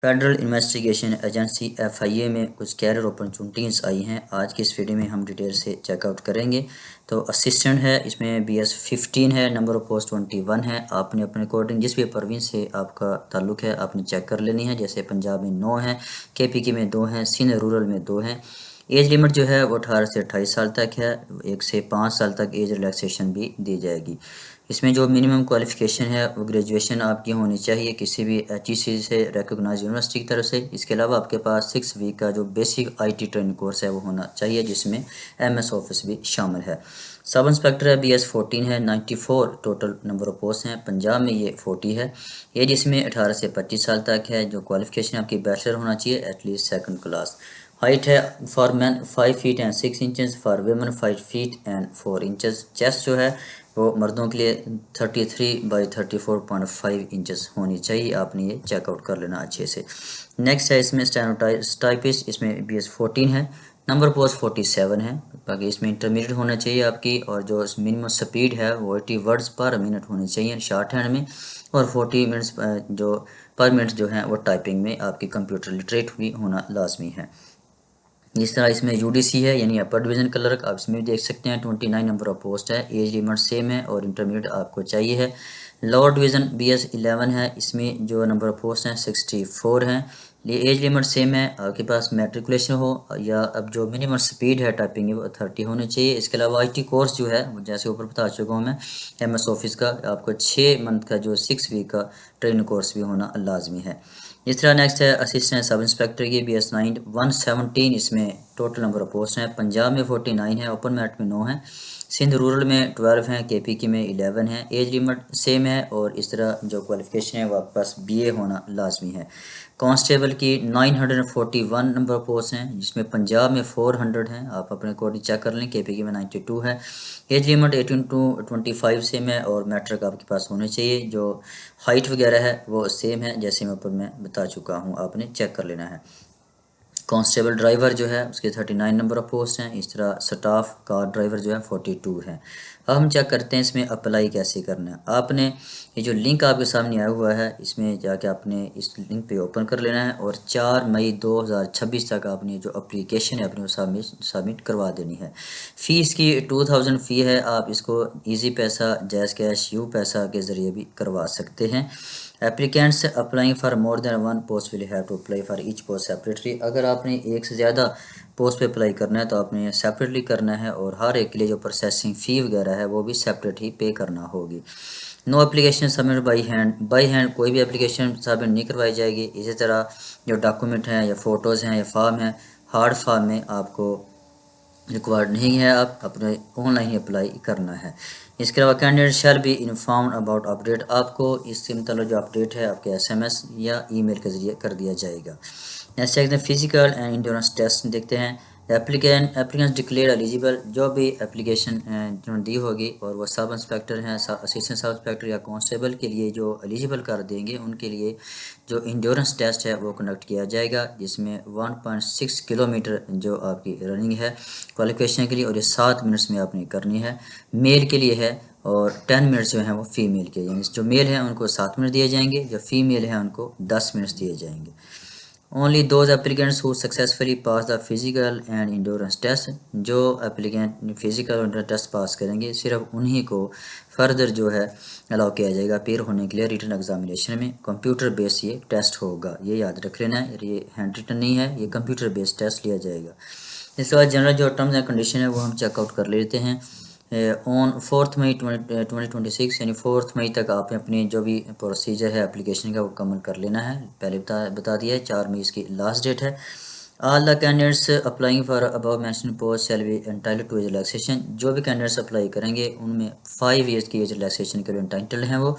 Federal investigation agency FIA में कुछ career opportunities आई हैं। आज की इस वीडियो में हम डिटेल से चेकआउट करेंगे। तो असिस्टेंट है, इसमें BS 15 है, नंबर ऑफ पोस्ट 21 है। आपने अपने अकॉर्डिंग जिस भी प्रोविंस से आपका ताल्लुक है आपने चेक कर लेनी है। जैसे पंजाब में 9 है, KPK में 2 हैं, सिंध रूरल में 2 हैं। एज लिमिट जो है वो 18 से 28 साल तक है। 1 से 5 साल तक एज रिलैक्सेशन भी दी जाएगी। इसमें जो मिनिमम क्वालिफ़िकेशन है वो ग्रेजुएशन आपकी होनी चाहिए किसी भी HEC से रिकॉग्नाइज्ड यूनिवर्सिटी की तरफ से। इसके अलावा आपके पास 6 वीक का जो बेसिक IT ट्रेनिंग कोर्स है वो होना चाहिए, जिसमें MS ऑफिस भी शामिल है। सब इंस्पेक्टर है, BS 14 है, 94 टोटल नंबर ऑफ पोस्ट हैं। पंजाब में ये 40 है। एज इसमें 18 से 25 साल तक है। जो क्वालिफ़िकेशन आपकी बैचलर होना चाहिए एटलीस्ट सेकंड क्लास। हाइट है for man 5 feet and 6 inches, for women 5 feet and 4 inches. Chest जो है वो मर्दों के लिए 33 बाई 34.5 इंचज़ होनी चाहिए। आपने ये चेकआउट कर लेना अच्छे से। नेक्स्ट है इसमें स्टेनोटाइपिस्ट, इसमें BS 14 है, नंबर पोस्ट 47 है। बाकी इसमें इंटरमीडिएट होना चाहिए आपकी, और जो मिनिमम स्पीड है वो 80 वर्ड्स पर मिनट होनी चाहिए शॉर्ट हैंड में, और 40 मिनट्स जो पर मिनट जो है वो टाइपिंग में आपकी कंप्यूटर लिटरेट भी होना लाजमी है। इस तरह इसमें UDC है यानी अपर डिवीज़न क्लर्क, आप इसमें भी देख सकते हैं 29 नंबर ऑफ पोस्ट है। एज लिमिट सेम है और इंटरमीडिएट आपको चाहिए है। लोअर डिवीज़न BS 11 है, इसमें जो नंबर ऑफ पोस्ट हैं 64 हैं। ये एज लिमिट सेम है, आपके पास मैट्रिकुलेशन हो या अब जो मिनिमम स्पीड है टाइपिंग की वो 30 होनी चाहिए। इसके अलावा IT कोर्स जो है जैसे ऊपर बता चुका हूँ मैं, MS ऑफिस का आपको 6 मंथ का जो 6 वीक का ट्रेनिंग कोर्स भी होना लाजमी है। इस तरह नेक्स्ट है असिस्टेंट सब इंस्पेक्टर की BS 9 117, इसमें टोटल नंबर ऑफ पोस्ट हैं। पंजाब में 49 है, ओपन मैट में 9 है, सिंध रूरल में 12 हैं, KPK में 11 है। एज लिमिट सेम है, और इस तरह जो क्वालिफिकेशन है वो आपके पास BA होना लाजमी है। कांस्टेबल की 941 नंबर ऑफ पोस्ट हैं, जिसमें पंजाब में 400 हैं। आप अपने अकॉर्डिंग चेक कर लें। KPK में 92 है। एज लिमिट 18 टू 25 सेम है, और मैट्रिक आपके पास होने चाहिए। जो हाइट वगैरह है वो सेम है, जैसे मैं ऊपर मैं बता चुका हूँ, आपने चेक कर लेना है। कांस्टेबल ड्राइवर जो है उसके 39 नंबर ऑफ पोस्ट हैं। इस तरह स्टाफ कार ड्राइवर जो है 42 है। अब हम चेक करते हैं इसमें अप्लाई कैसे करना है। आपने ये जो लिंक आपके सामने आया हुआ है इसमें जाके आपने इस लिंक पे ओपन कर लेना है, और 4 मई 2026 तक आपने जो अप्लीकेशन है अपनी सबमिट करवा देनी है। फ़ीस की 2000 फ़ी है। आप इसको ईजी पैसा, जैज़ कैश, यू पैसा के ज़रिए भी करवा सकते हैं। Applicants applying for more than 1 post will have to apply for each post separately. अगर आपने एक से ज़्यादा पोस्ट पे अप्लाई करना है तो आपने सेपरेटली करना है, और हर एक के लिए जो प्रोसेसिंग फ़ी वगैरह है वो भी सेपरेट ही पे करना होगी। No application submit by hand कोई भी एप्लीकेशन सबमिट नहीं करवाई जाएगी। इसी तरह जो डॉक्यूमेंट हैं या फ़ोटोज़ हैं या फॉर्म हैं, हार्ड फॉर्म में आपको रिक्वायर्ड नहीं है, आप अपने ऑनलाइन ही अप्लाई करना है। इसके अलावा candidate shall be informed about update, आपको इससे मतलब जो अपडेट है आपके SMS या ईमेल के ज़रिए कर दिया जाएगा। नेक्स्ट देखते हैं फिजिकल एंड इंड्योरेंस टेस्ट देखते हैं। एप्लीकेंट्स डिक्लेयर एलिजिबल, जो भी एप्लीकेशन जिन्होंने दी होगी और वो सब इंस्पेक्टर हैं, असिस्टेंट सब इंस्पेक्टर या कांस्टेबल के लिए जो एलिजिबल कर देंगे उनके लिए जो इंड्योरेंस टेस्ट है वो कंडक्ट किया जाएगा, जिसमें 1.6 किलोमीटर जो आपकी रनिंग है क्वालिफिकेशन के लिए, और ये 7 मिनट्स में आपने करनी है। मेल के लिए है, और 10 मिनट्स जो हैं वो फीमेल के, यानी जो मेल हैं उनको 7 मिनट दिए जाएंगे, जो फीमेल हैं उनको 10 मिनट्स दिए जाएंगे। Only those applicants who successfully pass the physical and endurance test, जो एप्लीकेंट फिजिकल और टेस्ट पास करेंगे सिर्फ उन्हीं को फर्दर जो है अलाउ किया जाएगा अपीयर होने के लिए रिटन एग्जामिनेशन में। कंप्यूटर बेस्ड ये टेस्ट होगा, ये याद रख लेना है। ये हैंड रिटन नहीं है, ये कंप्यूटर बेस्ड टेस्ट लिया जाएगा। इसके बाद जनरल जो टर्म्स एंड कंडीशन है वो हम चेकआउट कर लेते हैं। ऑन 4 मई 2026 यानी 4 मई तक आपने अपनी जो भी प्रोसीजर है एप्लीकेशन का वो कमल कर लेना है। पहले बता दिया है 4 मई इसकी लास्ट डेट है। All the candidates applying for above mentioned post shall be entitled to age relaxation, जो भी कैंडिडेट्स अप्लाई करेंगे उनमें 5 ईयर्स की एज रिलैक्सेशन के लिए एंटाइटल्ड हैं वो।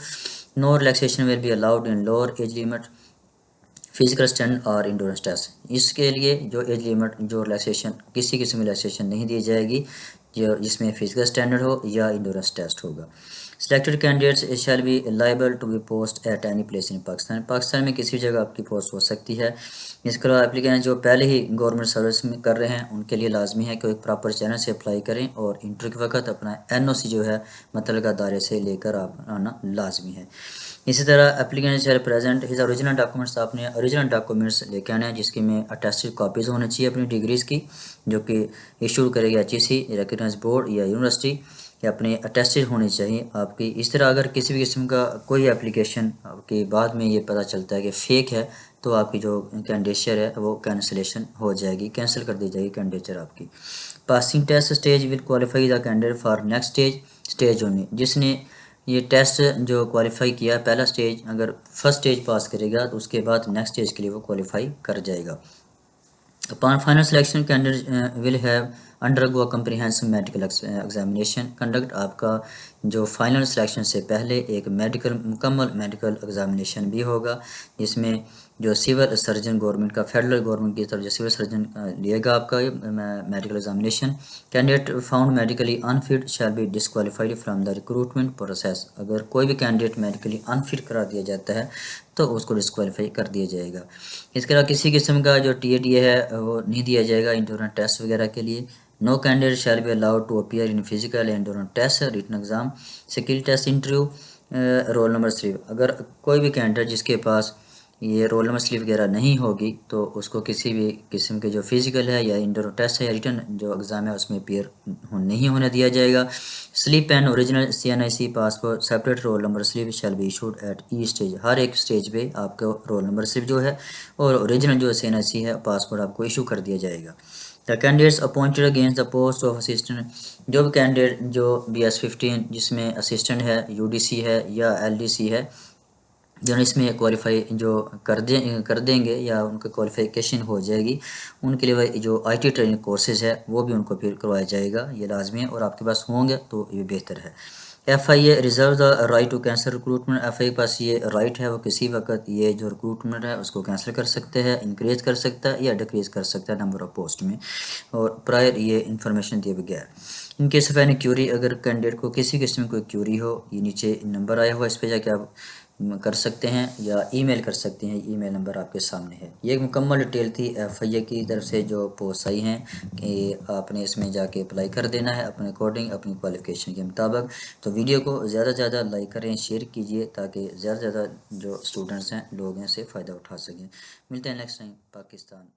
No relaxation will be allowed in lower age limit physical stand और इंडोरेंस टेस्ट। इसके लिए जो एज लिमिट जो रिलैक्सेशन किसी किस्म की रिलैक्सेशन नहीं दी जाएगी जो जिसमें फिजिकल स्टैंडर्ड हो या इंडोरेंस टेस्ट होगा। Selected candidates shall be liable to be post at any place in Pakistan. Pakistan में किसी जगह आपकी पोस्ट हो सकती है। इसके अलावा एप्लीकेंट जो पहले ही गवर्नमेंट सर्विस में कर रहे हैं उनके लिए लाजमी है कि एक प्रॉपर चैनल से अप्लाई करें और इंटरव्यू के वक्त अपना NOC जो है मतलब दायरे से लेकर आप आना लाजमी है। इसी तरह एप्लीकेंट शैल प्रेजेंट हिज ओरिजिनल डॉक्यूमेंट्स, आपने ओरिजिनल डॉक्यूमेंट्स लेके आने हैं जिसकी में अटेस्टेड कॉपीज़ होनी चाहिए अपनी डिग्रीज़ की, जो कि इशू करेगी HEC रिकॉग्नाइज्ड बोर्ड या यूनिवर्सिटी, या अपने अटेस्टेड होनी चाहिए आपकी। इस तरह अगर किसी भी किस्म का कोई एप्लीकेशन आपके बाद में ये पता चलता है कि फ़ेक है तो आपकी जो कैंडिडेचर है वो कैंसिलेशन हो जाएगी, कैंसिल कर दी जाएगी कैंडिडेचर आपकी। Passing test stage will qualify the candidate for next stage only. जिसने ये टेस्ट जो क्वालिफाई किया पहला स्टेज, अगर फर्स्ट स्टेज पास करेगा तो उसके बाद नेक्स्ट स्टेज के लिए वो क्वालिफाई कर जाएगा। Upon final selection, candidate will have undergo a comprehensive medical examination conduct। आपका जो फाइनल सिलेक्शन से पहले एक मुकम्मल मेडिकल एग्जामिनेशन भी होगा, जिसमें जो सिविल सर्जन गवर्नमेंट का फेडरल गवर्नमेंट की तरफ जो सिविल सर्जन लिएगा आपका ये medical examination. Candidate found medically unfit shall be disqualified from the recruitment process. अगर कोई भी कैंडिडेट मेडिकली अनफिट करा दिया जाता है तो उसको डिस्क्वालीफाई कर दिया जाएगा। इसके अलावा किसी किस्म का जो TATA है वो नहीं दिया जाएगा इंटरनल टेस्ट वगैरह के लिए। No candidate shall be allowed to appear in physical and internal test, written exam, skill test, interview, roll number slip. अगर कोई भी कैंडिडेट जिसके पास ये रोल नंबर स्लिप वगैरह नहीं होगी तो उसको किसी भी किस्म के जो फिजिकल है या इंटरनल टेस्ट है या रिटन जो एग्ज़ाम है उसमें अपीयर नहीं होने दिया जाएगा। Slip and original CNIC passport separate roll number slip shall be issued at each stage. हर एक स्टेज पे आपको रोल नंबर स्लिप जो है और ओरिजिनल जो CNIC है पासपोर्ट आपको इशू कर दिया जाएगा। The candidates appointed against the post of assistant. जो भी कैंडिडेट जो BS15 जिसमें असिस्टेंट है, UDC है या LDC है, जो इसमें क्वालिफाई जो कर देंगे या उनका क्वालिफिकेशन हो जाएगी, उनके लिए जो IT ट्रेनिंग कोर्सेज है वो भी उनको फिर करवाया जाएगा, ये लाजमी है और आपके पास होंगे तो ये बेहतर है। FIA reserve the right to cancel recruitment. FIA के पास ये राइट है, वो किसी वक्त ये जो रिक्रूटमेंट है उसको कैंसिल कर सकते हैं, इंक्रीज कर सकता है या डिक्रीज कर सकता है नंबर ऑफ पोस्ट में, और प्रायर ये इन्फॉर्मेशन दिए बगैर। In case of any Curie, अगर कैंडिडेट को किसी किस्म कोई क्यूरी हो, ये नीचे नंबर आया हुआ इस पर जाके आप कर सकते हैं या ईमेल कर सकते हैं, ईमेल नंबर आपके सामने है। ये एक मुकम्मल डिटेल थी FIA की तरफ से जो पोस्ट आई हैं कि आपने इसमें जाके अप्लाई कर देना है अपने अकॉर्डिंग अपनी क्वालिफिकेशन के मुताबिक। तो वीडियो को ज़्यादा से ज़्यादा लाइक करें, शेयर कीजिए ताकि ज़्यादा से ज़्यादा जो स्टूडेंट्स हैं लोग हैं से फ़ायदा उठा सकें। मिलते हैं नेक्स्ट टाइम। पाकिस्तान।